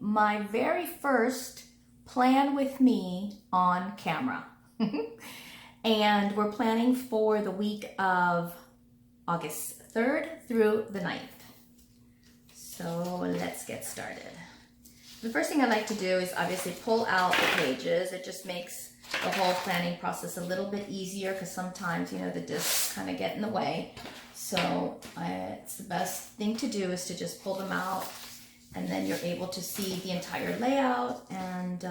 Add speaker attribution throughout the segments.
Speaker 1: my very first plan with me on camera. And we're planning for the week of August 3rd through the 9th. So let's get started. The first thing I like to do is obviously pull out the pages. It just makes the whole planning process a little bit easier because sometimes, you know, the discs kind of get in the way. So it's the best thing to do is to just pull them out, and then you're able to see the entire layout. And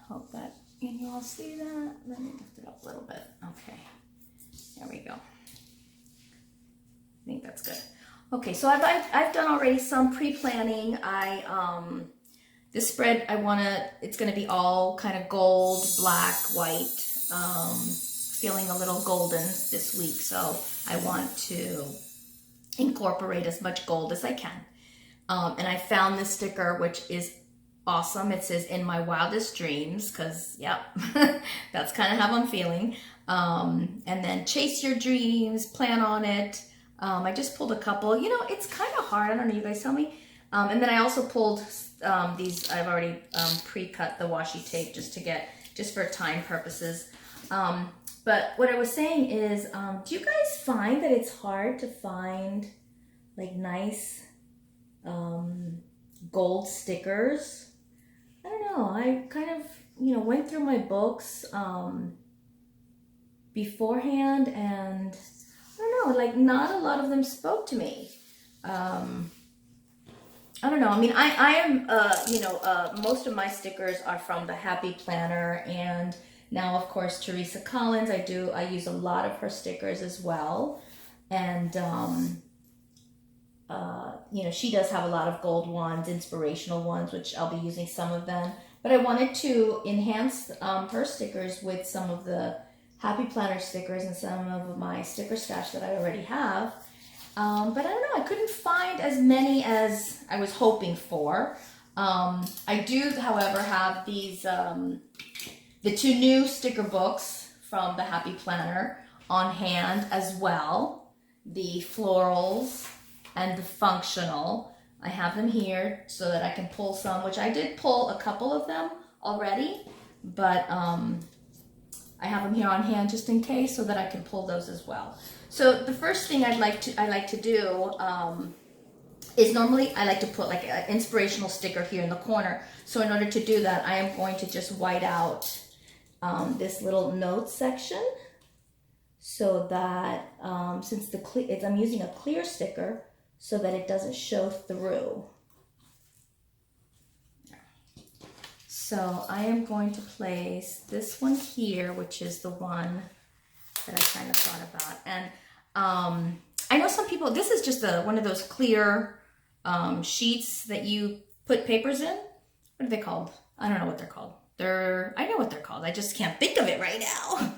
Speaker 1: hope that, can you all see that? Let me lift it up a little bit. Okay, there we go. I think that's good. Okay, so I've done already some pre-planning. This spread, it's gonna be all kind of gold, black, white, feeling a little golden this week. So I want to incorporate as much gold as I can. And I found this sticker, which is awesome. It says "in my wildest dreams," because yep, that's kind of how I'm feeling. And then chase your dreams, plan on it. I just pulled a couple. You know, it's kind of hard. I don't know, you guys tell me. And then I also pulled these. I've already pre-cut the washi tape just for time purposes. But what I was saying is, do you guys find that it's hard to find like nice gold stickers? I don't know. I kind of, you know, went through my books beforehand, and I don't know, like not a lot of them spoke to me. I don't know. I mean, I am, most of my stickers are from the Happy Planner, and now, of course, Teresa Collins. I use a lot of her stickers as well, and she does have a lot of gold ones, inspirational ones, which I'll be using some of them. But I wanted to enhance her stickers with some of the Happy Planner stickers and some of my sticker stash that I already have. But I don't know, I couldn't find as many as I was hoping for. I do, however, have these, the two new sticker books from the Happy Planner on hand as well. The florals and the functional. I have them here so that I can pull some, which I did pull a couple of them already, but I have them here on hand just in case so that I can pull those as well. So the first thing I like to do is normally I like to put like an inspirational sticker here in the corner. So in order to do that, I am going to just white out this little notes section so that since I'm using a clear sticker so that it doesn't show through. So I am going to place this one here, which is the one that I kind of thought about. And I know some people, this is just one of those clear sheets that you put papers in. What are they called? I don't know what they're called. I know what they're called. I just can't think of it right now.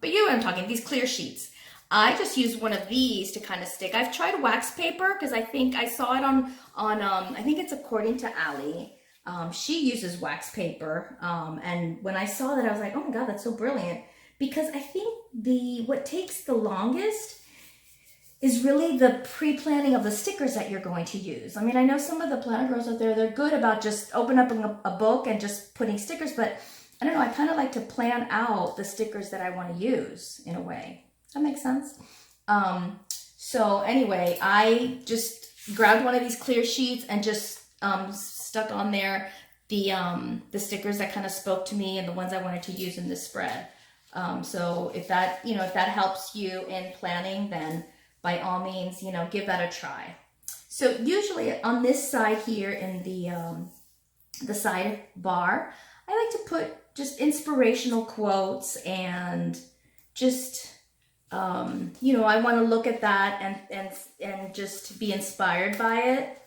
Speaker 1: But you know what I'm talking, these clear sheets. I just use one of these to kind of stick. I've tried wax paper because I think I saw it on I think it's According to Allie. She uses wax paper. And when I saw that, I was like, oh my God, that's so brilliant. Because I think what takes the longest is really the pre-planning of the stickers that you're going to use. I mean, I know some of the planner girls out there, they're good about just opening up a book and just putting stickers, but I don't know, I kind of like to plan out the stickers that I want to use in a way. Does that make sense? So anyway, I just grabbed one of these clear sheets and just stuck on there the stickers that kind of spoke to me and the ones I wanted to use in this spread. So if that helps you in planning, then by all means, give that a try. So usually on this side here in the side bar, I like to put just inspirational quotes and just, I want to look at that and just be inspired by it.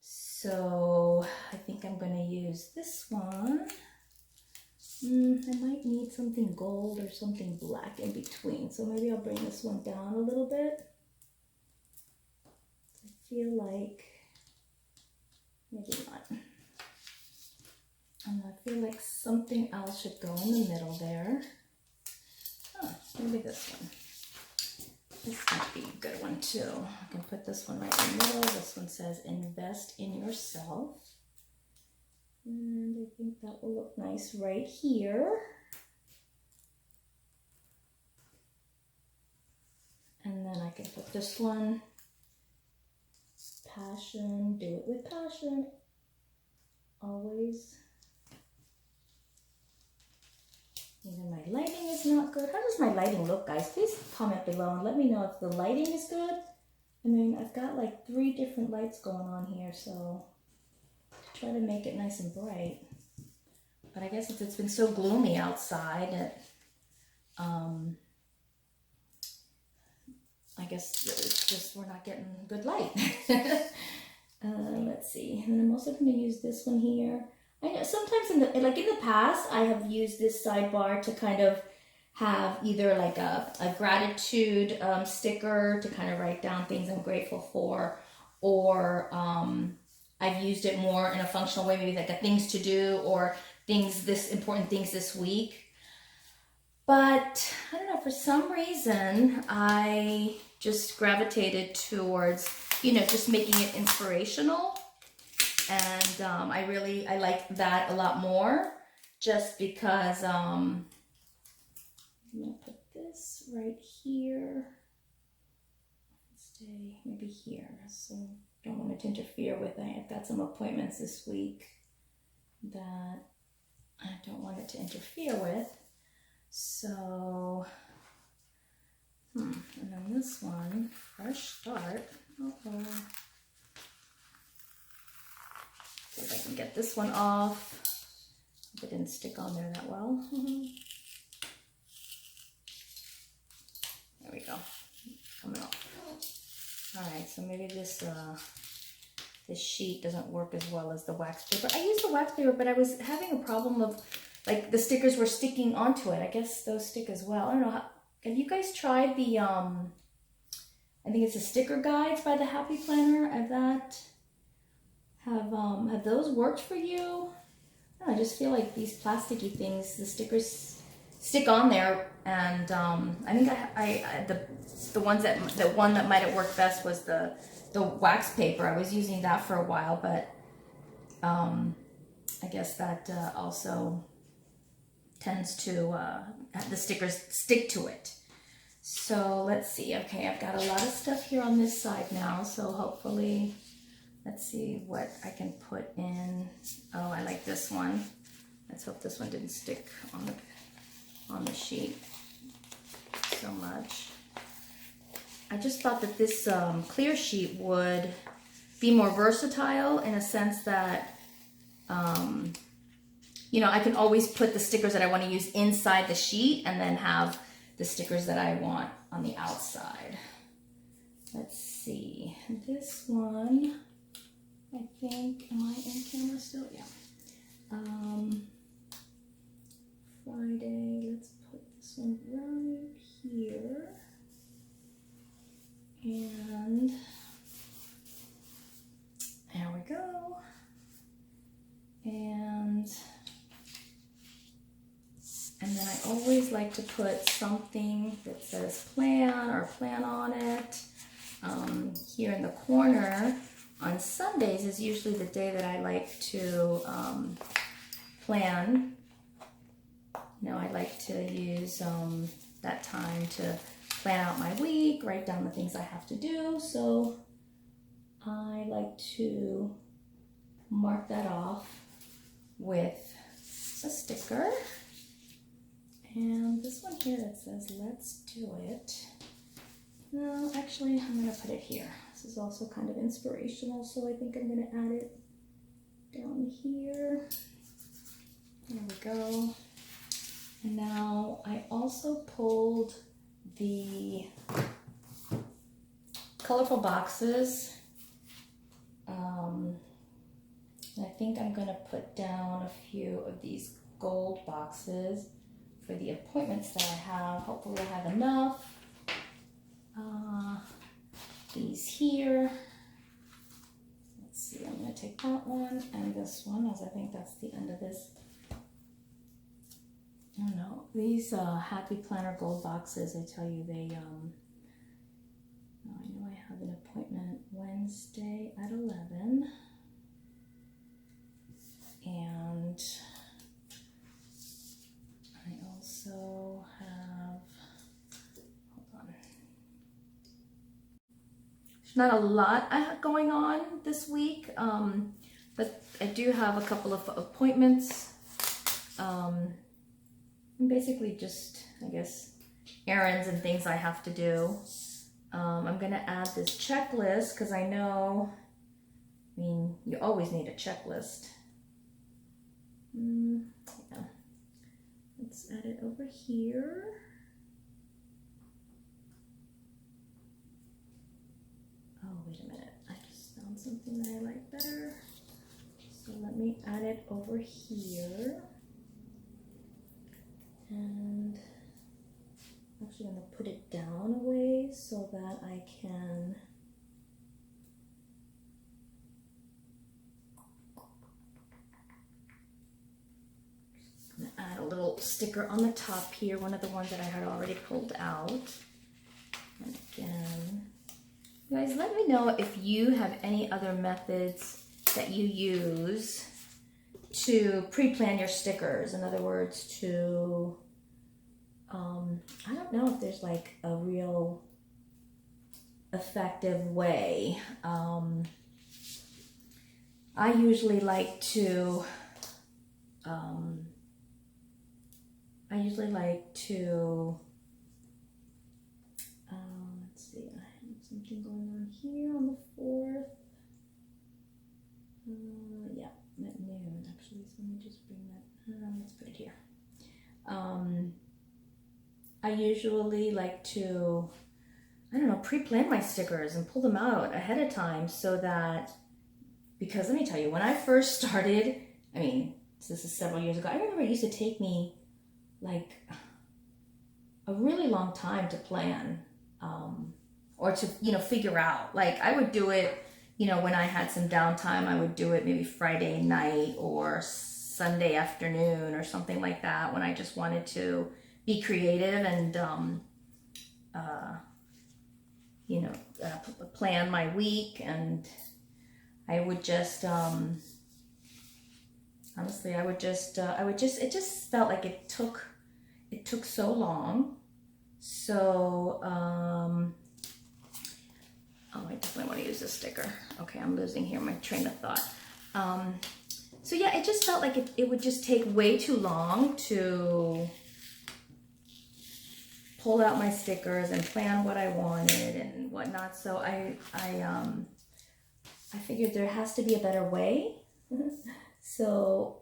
Speaker 1: So I think I'm going to use this one. I might need something gold or something black in between. So maybe I'll bring this one down a little bit. I feel like, maybe not. And I feel like something else should go in the middle there. Maybe this one. This might be a good one too. I can put this one right in the middle. This one says invest in yourself. And I think that will look nice right here. And then I can put this one, passion, do it with passion, always. Even my lighting is not good. How does my lighting look, guys? Please comment below and let me know if the lighting is good. I mean, I've got like 3 different lights going on here, so try to make it nice and bright. But I guess if it's been so gloomy outside, I guess it's just we're not getting good light. Let's see. And I'm also going to use this one here. I know sometimes in the past, I have used this sidebar to kind of have either like a gratitude sticker to kind of write down things I'm grateful for, or I've used it more in a functional way, maybe like a things to do or important things this week. But I don't know, for some reason, I just gravitated towards, just making it inspirational. And I like that a lot more, just because I'm gonna put this right here. Stay maybe here, so don't want it to interfere with it. I've got some appointments this week that I don't want it to interfere with. So, and then this one, fresh start. See if I can get this one off. It didn't stick on there that well. There we go. Coming off. All right, so maybe this sheet doesn't work as well as the wax paper. I used the wax paper, but I was having a problem of like the stickers were sticking onto it. I guess those stick as well. I don't know. Have you guys tried the I think it's the sticker guides by the Happy Planner? Have those worked for you? I just feel like these plasticky things, the stickers stick on there, and I think the one that might have worked best was the wax paper. I was using that for a while, but I guess that also tends to have the stickers stick to it. So let's see. Okay, I've got a lot of stuff here on this side now, so hopefully, let's see what I can put in. Oh, I like this one. Let's hope this one didn't stick on the sheet so much. I just thought that this clear sheet would be more versatile in a sense that, I can always put the stickers that I want to use inside the sheet and then have the stickers that I want on the outside. Let's see. This one, I think, am I in camera still? Yeah. Friday, let's put this one right here. And there we go. And then I always like to put something that says plan or plan on it. Here in the corner on Sundays is usually the day that I like to plan. I like to use that time to plan out my week, write down the things I have to do. So I like to mark that off with a sticker. And this one here that says, let's do it. No, actually, I'm gonna put it here. This is also kind of inspirational, so I think I'm gonna add it down here. There we go. And now I also pulled the colorful boxes. I think I'm gonna put down a few of these gold boxes for the appointments that I have. Hopefully I have enough. These here. Let's see, I'm gonna take that one and this one, as I think that's the end of this. I don't know, these Happy Planner gold boxes, I tell you, have an appointment Wednesday at 11. And I also have, hold on. There's not a lot going on this week, but I do have a couple of appointments. And basically just, I guess, errands and things I have to do. I'm gonna add this checklist because I know, I mean, you always need a checklist. Yeah. Let's add it over here. Oh, wait a minute. I just found something that I like better. So let me add it over here. And I'm actually going to put it down a ways so that I can add a little sticker on the top here, one of the ones that I had already pulled out. And again, you guys, let me know if you have any other methods that you use to pre-plan your stickers. In other words, to, I don't know if there's like a real effective way. I usually like to, let's see, I have something going on here on the 4th. Yeah, at noon actually, so let me just bring that, let's put it here. I usually like to, I don't know, pre-plan my stickers and pull them out ahead of time so that, because let me tell you, when I first started, I mean, this is several years ago, I remember it used to take me like a really long time to plan, or to, you know, figure out. Like I would do it, you know, when I had some downtime, I would do it maybe Friday night or Sunday afternoon or something like that, when I just wanted to be creative and, you know, plan my week. And I would just, honestly, it just felt like it took so long. So, oh, I definitely want to use this sticker. Okay, I'm losing here my train of thought. So yeah, it just felt like it would just take way too long to pull out my stickers and plan what I wanted and whatnot. So I figured there has to be a better way. So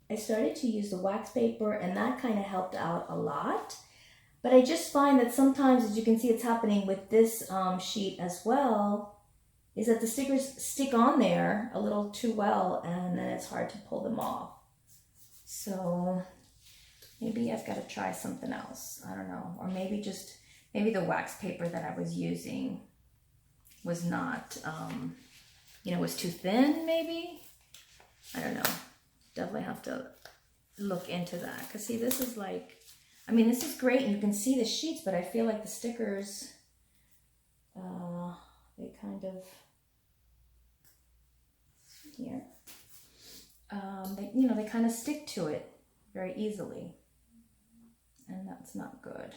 Speaker 1: I started to use the wax paper, and that kind of helped out a lot. But I just find that sometimes, as you can see, it's happening with this sheet as well, is that the stickers stick on there a little too well, and then it's hard to pull them off. So maybe I've got to try something else. I don't know. Or maybe the wax paper that I was using was not, you know, was too thin maybe. I don't know. Definitely have to look into that. Because see, this is like, I mean, this is great and you can see the sheets, but I feel like the stickers, they kind of, here, they kind of stick to it very easily. And that's not good.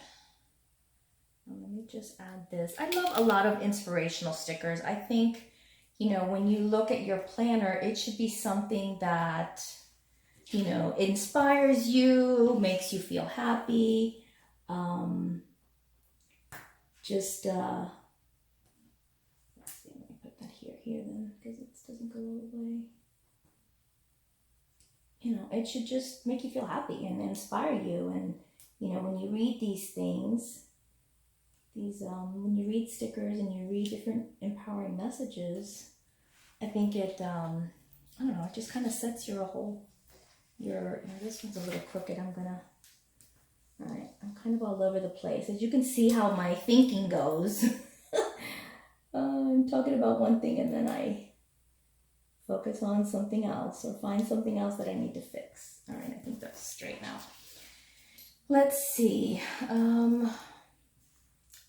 Speaker 1: Let me just add this. I love a lot of inspirational stickers. I think, you know, when you look at your planner, it should be something that, you know, inspires you, makes you feel happy. Let's see, let me put that here then, because it doesn't go all the way. You know, it should just make you feel happy and inspire you. And, you know, when you read these things, when you read stickers and you read different empowering messages, I think it, I don't know, it just kind of sets your whole, this one's a little crooked, all right, I'm kind of all over the place. As you can see how my thinking goes. I'm talking about one thing and then I focus on something else or find something else that I need to fix. All right, I think that's straight now. Let's see.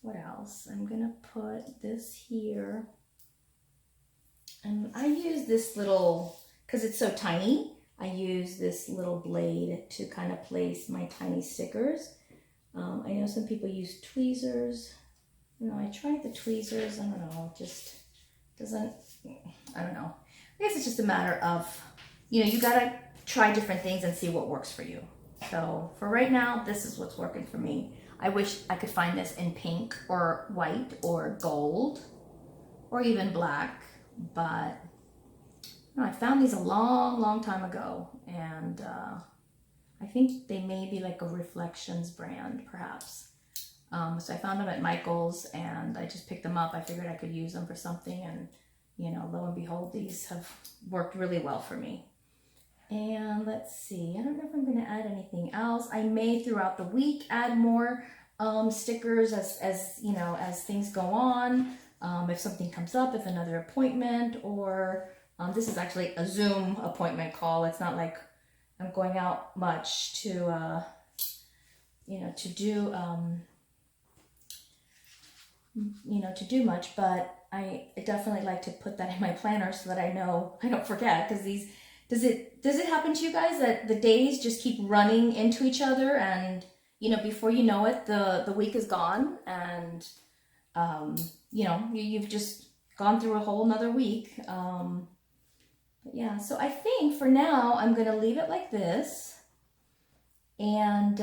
Speaker 1: what else? I'm gonna put this here. And I use this little, because it's so tiny, I use this little blade to kind of place my tiny stickers. I know some people use tweezers. You know, I tried the tweezers, I don't know, it just doesn't, I don't know. I guess it's just a matter of, you know, you gotta try different things and see what works for you. So for right now, this is what's working for me. I wish I could find this in pink or white or gold or even black, but no, I found these a long time ago, and I think they may be like a Reflections brand, perhaps. So I found them at Michael's, and I just picked them up. I figured I could use them for something, and you know, lo and behold, these have worked really well for me. And let's see, I don't know if I'm going to add anything else. I may throughout the week add more stickers as you know, as things go on. If something comes up, if another appointment, or this is actually a Zoom appointment call. It's not like I'm going out much to, you know, to do, you know, to do much, but I definitely like to put that in my planner so that I know I don't forget, because these, does it happen to you guys that the days just keep running into each other, and you know, before you know it, the week is gone, and you know, you've just gone through a whole nother week. But yeah, so I think for now I'm gonna leave it like this. And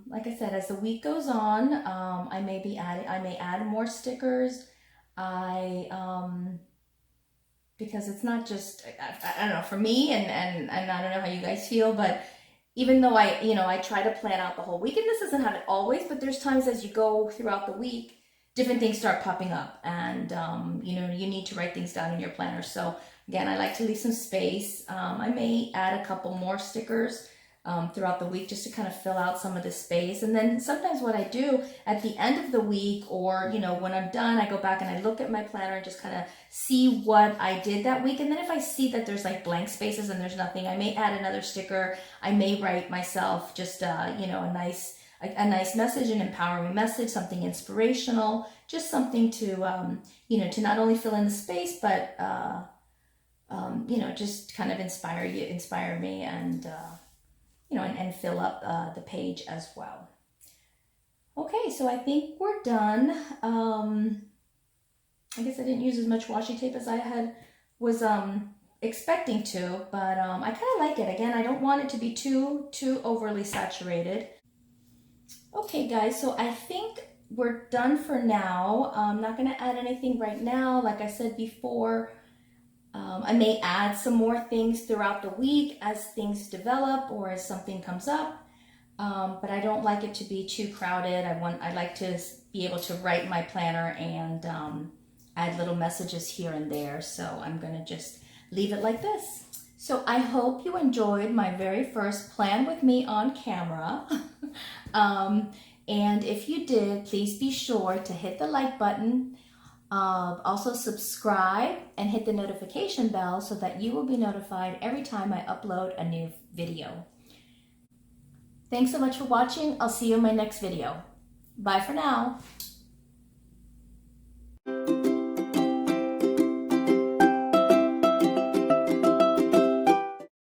Speaker 1: like I said, as the week goes on, I may add more stickers. Because it's not just, I don't know, for me, and I don't know how you guys feel, but even though I try to plan out the whole week, and this doesn't happen always, but there's times as you go throughout the week, different things start popping up, and you know, you need to write things down in your planner. So again, I like to leave some space. I may add a couple more stickers throughout the week just to kind of fill out some of the space. And then sometimes what I do at the end of the week, or you know, when I'm done, I go back and I look at my planner and just kind of see what I did that week. And then if I see that there's like blank spaces and there's nothing, I may add another sticker. I may write myself just you know, a nice message, an empowering message, something inspirational, just something to you know, to not only fill in the space, but you know, just kind of inspire me, and you know, and fill up the page as well. Okay, so I think we're done. I guess I didn't use as much washi tape as I was expecting to, but I kind of like it. Again, I don't want it to be too overly saturated. Okay guys, so I think we're done for now. I'm not going to add anything right now. Like I said before, I may add some more things throughout the week as things develop or as something comes up, but I don't like it to be too crowded. I like to be able to write my planner and add little messages here and there. So I'm going to just leave it like this. So I hope you enjoyed my very first plan with me on camera. And if you did, please be sure to hit the like button. Also subscribe and hit the notification bell so that you will be notified every time I upload a new video. Thanks so much for watching. I'll see you in my next video. Bye for now.